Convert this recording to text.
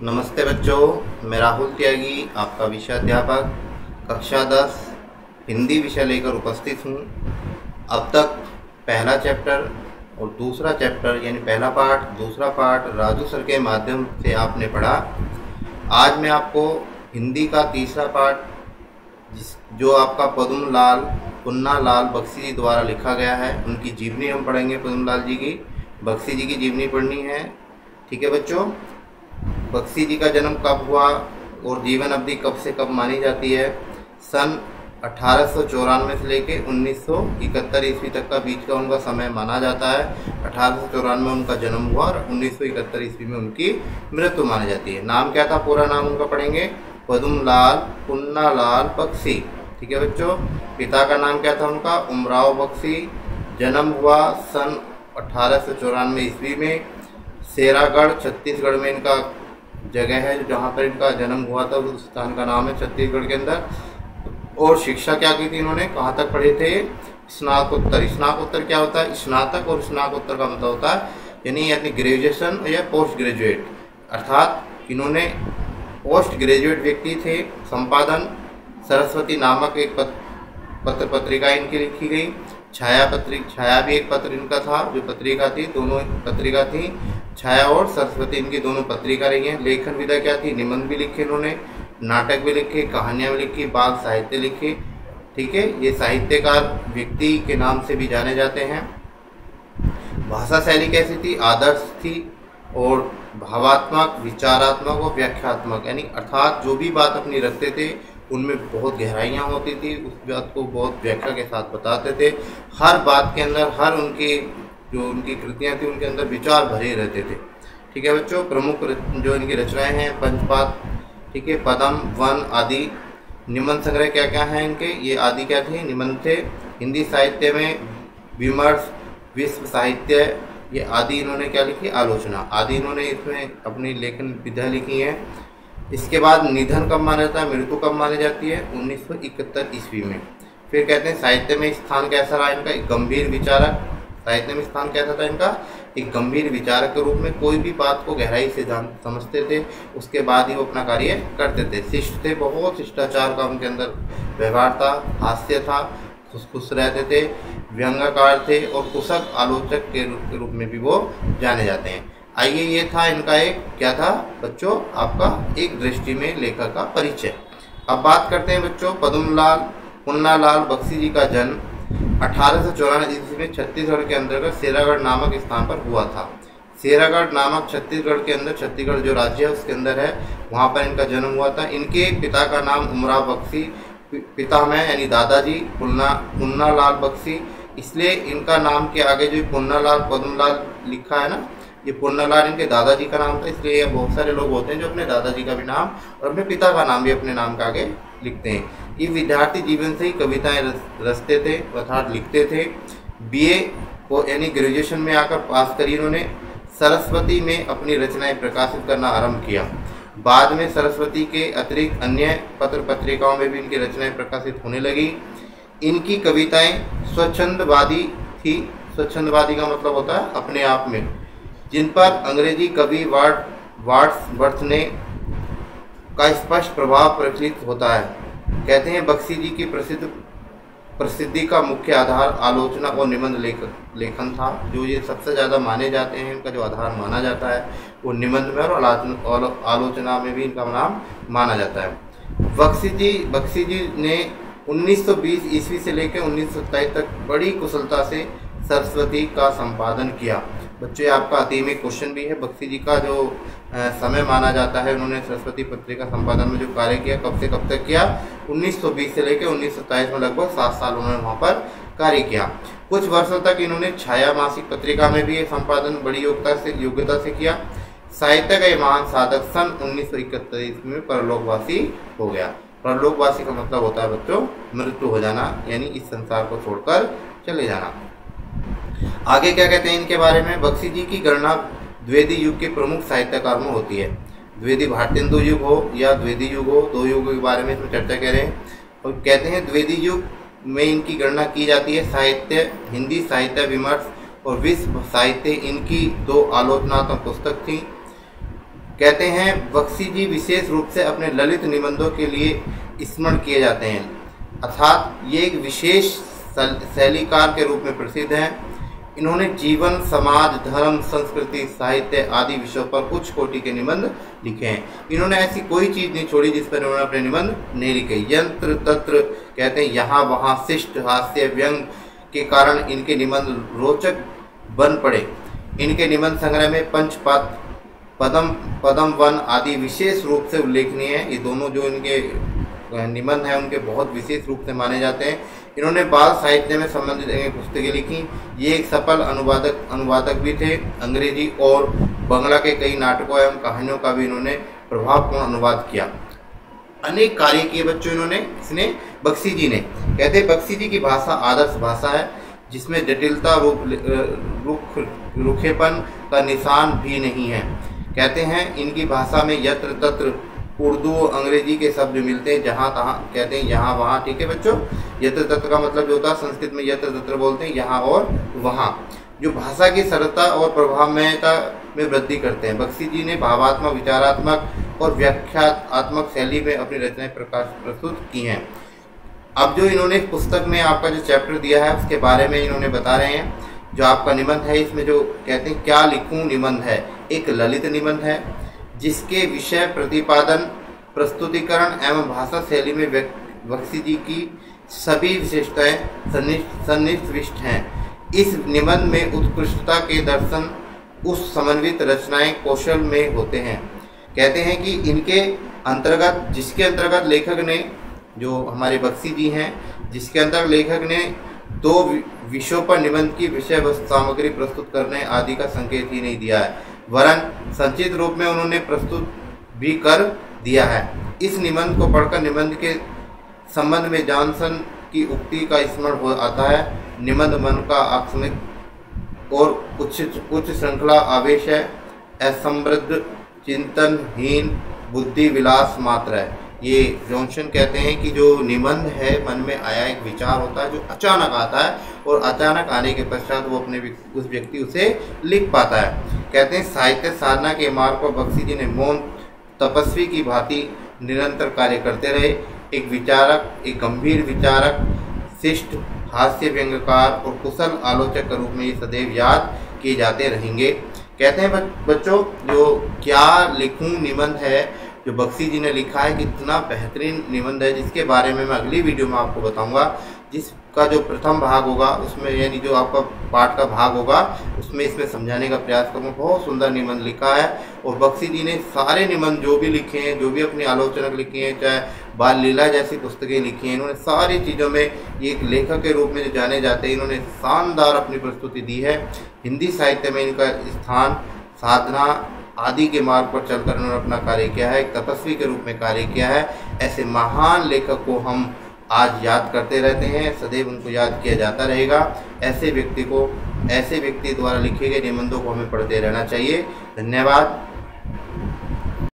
नमस्ते बच्चों, मैं राहुल त्यागी आपका विषय अध्यापक कक्षा 10 हिंदी विषय लेकर उपस्थित हूँ। अब तक पहला चैप्टर और दूसरा चैप्टर यानी पहला पार्ट दूसरा पार्ट राजू सर के माध्यम से आपने पढ़ा। आज मैं आपको हिंदी का तीसरा पार्ट जो आपका पुन्नालाल बख्शी जी द्वारा लिखा गया है, उनकी जीवनी हम पढ़ेंगे। पद्मलाल जी की, बख्शी जी की जीवनी पढ़नी है। ठीक है बच्चों, बख्शी जी का जन्म कब हुआ और जीवन अवधि कब से कब मानी जाती है? सन 1894 से लेके 1971 ईस्वी तक का बीच का उनका समय माना जाता है। 1894 में उनका जन्म हुआ और 1971 ईस्वी में उनकी मृत्यु मानी जाती है। नाम क्या था? पूरा नाम उनका पढ़ेंगे, पद्मलाल पुन्नालाल बख्शी। ठीक है बच्चों, पिता का नाम क्या था उनका? उमराव बख्शी। जन्म हुआ सन 1894 ईस्वी में। शेरागढ़ छत्तीसगढ़ में इनका जगह है, जहाँ पर इनका जन्म हुआ था उस स्थान का नाम है छत्तीसगढ़ के अंदर। और शिक्षा क्या की थी इन्होंने? कहाँ तक पढ़े थे? स्नातकोत्तर। स्नातकोत्तर क्या होता है? स्नातक और स्नातकोत्तर का मतलब होता है यानी ग्रेजुएशन या पोस्ट ग्रेजुएट, अर्थात इन्होंने पोस्ट ग्रेजुएट व्यक्ति थे। संपादन सरस्वती नामक एक पत्र पत्रिका इनकी लिखी गई। छाया भी एक पत्र इनका था, जो पत्रिका थी, दोनों पत्रिका थी। छाया और सरस्वती इनकी दोनों पत्रिका रही हैं। लेखन विधा क्या थी? निबंध भी लिखे इन्होंने, नाटक भी लिखे, कहानियाँ भी लिखी, बाल साहित्य लिखे। ठीक है, ये साहित्यकार व्यक्ति के नाम से भी जाने जाते हैं। भाषा शैली कैसी थी? आदर्श थी और भावात्मक, विचारात्मक और व्याख्यात्मक, यानी अर्थात जो भी बात अपनी रखते थे उनमें बहुत गहराइयाँ होती थी, उस बात को बहुत व्याख्या के साथ बताते थे। हर बात के अंदर, हर उनकी कृतियाँ थी उनके अंदर विचार भरे रहते थे। ठीक है बच्चों, प्रमुख जो इनकी रचनाएं हैं पंचपात, ठीक है, पदम, वन आदि। निबंध संग्रह क्या क्या हैं इनके? ये आदि क्या थे? निबंध थे। हिंदी साहित्य में विमर्श, विश्व साहित्य, ये आदि इन्होंने क्या लिखी? आलोचना आदि इन्होंने इसमें अपनी लेखन विधा लिखी है। इसके बाद निधन कब माना जाता है, मृत्यु कब मानी जाती है? 1971 ईस्वी में। फिर कहते हैं साहित्य में स्थान कैसा रहा इनका? एक गंभीर विचारक। साहित्य में स्थान कैसा था इनका? एक गंभीर विचारक के रूप में, कोई भी बात को गहराई से समझते थे, उसके बाद ही वो अपना कार्य करते थे। शिष्ट थे, बहुत शिष्टाचार का उनके अंदर व्यवहार था, हास्य था, खुश रहते थे, व्यंग्यकार थे और कुशल आलोचक के रूप में भी वो जाने जाते हैं। आइए, ये था इनका एक क्या था बच्चों, आपका एक दृष्टि में लेखक का परिचय। अब बात करते हैं बच्चों पुन्नालाल बख्शी जी का जन्म 1894 ईस्वी में छत्तीसगढ़ के अंतर्गत शेरागढ़ नामक स्थान पर हुआ था। शेरागढ़ नामक छत्तीसगढ़ के अंदर, छत्तीसगढ़ जो राज्य है उसके अंदर है, वहाँ पर इनका जन्म हुआ था। इनके पिता का नाम उमराव बख्शी, पिता में यानी दादाजी पुन्नालाल बख्शी, इसलिए इनका नाम के आगे जो पुन्नालाल पद्मलाल लिखा है ना, ये पुन्नालाल इनके दादाजी का नाम था। इसलिए बहुत सारे लोग होते हैं जो अपने दादाजी का भी नाम और अपने पिता का नाम भी अपने नाम के आगे लिखते हैं। ये विद्यार्थी जीवन से ही कविताएं रचते थे अर्थात लिखते थे। बीए को यानी ग्रेजुएशन में आकर पास करी इन्होंने। सरस्वती में अपनी रचनाएं प्रकाशित करना आरंभ किया। बाद में सरस्वती के अतिरिक्त अन्य पत्र पत्रिकाओं में भी इनकी रचनाएं प्रकाशित होने लगी। इनकी कविताएं स्वच्छंदवादी थी। स्वच्छंदवादी का मतलब होता है अपने आप में, जिन पर अंग्रेजी कवि वर्ड्सवर्थ ने का स्पष्ट प्रभाव प्रचलित होता है। कहते हैं बख्शी जी की प्रसिद्धि का मुख्य आधार आलोचना और निबंध लेखन था। जो ये सबसे ज़्यादा माने जाते हैं, इनका जो आधार माना जाता है वो निबंध में और आलोचना में भी इनका नाम माना जाता है। बख्शी जी ने 1920 ईस्वी से लेकर 1927 तक बड़ी कुशलता से सरस्वती का संपादन किया। बच्चे, आपका अति में क्वेश्चन भी है। बख्शी जी का जो समय माना जाता है, उन्होंने सरस्वती पत्रिका संपादन में जो कार्य किया, कब से कब तक किया? 1920 से लेकर 1927 में लगभग 7 साल उन्होंने वहाँ पर कार्य किया। कुछ वर्षों तक इन्होंने छाया मासिक पत्रिका में भी ये संपादन बड़ी योग्यता से किया। साहित्य का ये महान साधक सन 1971 ईस्वी में परलोकवासी हो गया। परलोकवासी का मतलब होता है बच्चों मृत्यु हो जाना, यानी इस संसार को छोड़कर चले जाना। आगे क्या कहते हैं इनके बारे में? बख्शी जी की गणना द्विवेदी युग के प्रमुख साहित्यकार में होती है। द्विवेदी भारतेंदु युग हो या द्विवेदी युग हो, दो युगों के बारे में इसमें चर्चा कर रहे हैं। और कहते हैं द्विवेदी युग में इनकी गणना की जाती है। साहित्य, हिंदी साहित्य विमर्श और विश्व साहित्य, इनकी 2 आलोचनात्मक पुस्तक थी। कहते हैं बख्शी जी विशेष रूप से अपने ललित निबंधों के लिए स्मरण किए जाते हैं, अर्थात ये एक विशेष शैलीकार के रूप में प्रसिद्ध हैं। इन्होंने जीवन, समाज, धर्म, संस्कृति, साहित्य आदि विषयों पर उच्च कोटि के निबंध लिखे हैं। इन्होंने ऐसी कोई चीज़ नहीं छोड़ी जिस पर इन्होंने अपने निबंध नहीं लिखे। यंत्र तंत्र कहते हैं यहाँ वहाँ, शिष्ट, हास्य, व्यंग के कारण इनके निबंध रोचक बन पड़े। इनके निबंध संग्रह में पंचपात, पदम वन आदि विशेष रूप से उल्लेखनीय है। ये दोनों जो इनके निबंध हैं उनके बहुत विशेष रूप से माने जाते हैं। इन्होंने बाल साहित्य में संबंधित पुस्तकें लिखी। ये एक सफल अनुवादक भी थे। अंग्रेजी और बंगला के कई नाटकों एवं कहानियों का भी इन्होंने प्रभावपूर्ण अनुवाद किया। अनेक कार्य किए बच्चों इन्होंने, इसने बख्शी जी ने। कहते हैं बख्शी जी की भाषा आदर्श भाषा है जिसमें जटिलता, रूखेपन का निशान भी नहीं है। कहते हैं इनकी भाषा में यत्र तत्र, उर्दू अंग्रेजी के शब्द मिलते हैं जहाँ तहाँ, कहते हैं यहाँ वहाँ। ठीक है बच्चों, यत्र तत्र का मतलब जो होता है संस्कृत में यत्र तत्र बोलते हैं, यहाँ और वहाँ, जो भाषा की सरलता और प्रभावमयता में वृद्धि करते हैं। बख्शी जी ने भावात्मक, विचारात्मक और व्याख्यात्मक शैली में अपनी रचनाएं प्रस्तुत की हैं। अब जो इन्होंने पुस्तक में आपका जो चैप्टर दिया है उसके बारे में इन्होंने बता रहे हैं। जो आपका निबंध है इसमें जो कहते हैं क्या लिखूं निबंध है, एक ललित निबंध है जिसके विषय, प्रतिपादन, प्रस्तुतिकरण एवं भाषा शैली में बख्शी जी की सभी विशेषताएं सन्निविष्ट हैं। इस निबंध में उत्कृष्टता के दर्शन उस समन्वित रचनाएं कौशल में होते हैं। कहते हैं कि इनके अंतर्गत, जिसके अंतर्गत लेखक ने, जो हमारे बख्शी जी हैं, जिसके अंतर्गत लेखक ने दो विषयों पर निबंध की विषय वस्तु सामग्री प्रस्तुत करने आदि का संकेत ही नहीं दिया है, वरन संचित रूप में उन्होंने प्रस्तुत भी कर दिया है। इस निबंध को पढ़कर निबंध के संबंध में जॉनसन की उक्ति का स्मरण हो आता है, निबंध मन का आकस्मिक और उच्च श्रृंखला आवेश है, असमृद्ध, चिंतनहीन, बुद्धि विलास मात्र है। ये जॉनसन कहते हैं कि जो निबंध है, मन में आया एक विचार होता है जो अचानक आता है और अचानक आने के पश्चात वो अपने उस व्यक्ति उसे लिख पाता है। कहते हैं साहित्य साधना के मार्ग पर बख्शी जी ने मौन तपस्वी की भांति निरंतर कार्य करते रहे। एक विचारक, एक गंभीर विचारक, शिष्ट, हास्य व्यंग्यकार और कुशल आलोचक के रूप में ये सदैव याद किए जाते रहेंगे। कहते हैं बच्चों जो क्या लिखूं निबंध है जो बख्शी जी ने लिखा है, कितना बेहतरीन निबंध है, जिसके बारे में मैं अगली वीडियो में आपको बताऊंगा। जिसका जो प्रथम भाग होगा उसमें, यानी जो आपका पाठ का भाग होगा उसमें इसमें समझाने का प्रयास करूँगा। बहुत सुंदर निबंध लिखा है और बख्शी जी ने सारे निबंध जो भी लिखे हैं, जो भी अपनी आलोचना लिखी हैं, चाहे बाल लीला जैसी पुस्तकें लिखी हैं, इन्होंने सारी चीज़ों में एक लेखक के रूप में जो जाने जाते हैं, इन्होंने शानदार अपनी प्रस्तुति दी है। हिंदी साहित्य में इनका स्थान साधना आदि के मार्ग पर चलकर उन्होंने अपना कार्य किया है, एक तपस्वी के रूप में कार्य किया है। ऐसे महान लेखक को हम आज याद करते रहते हैं, सदैव उनको याद किया जाता रहेगा। ऐसे व्यक्ति द्वारा लिखे गए निबंधों को हमें पढ़ते रहना चाहिए। धन्यवाद।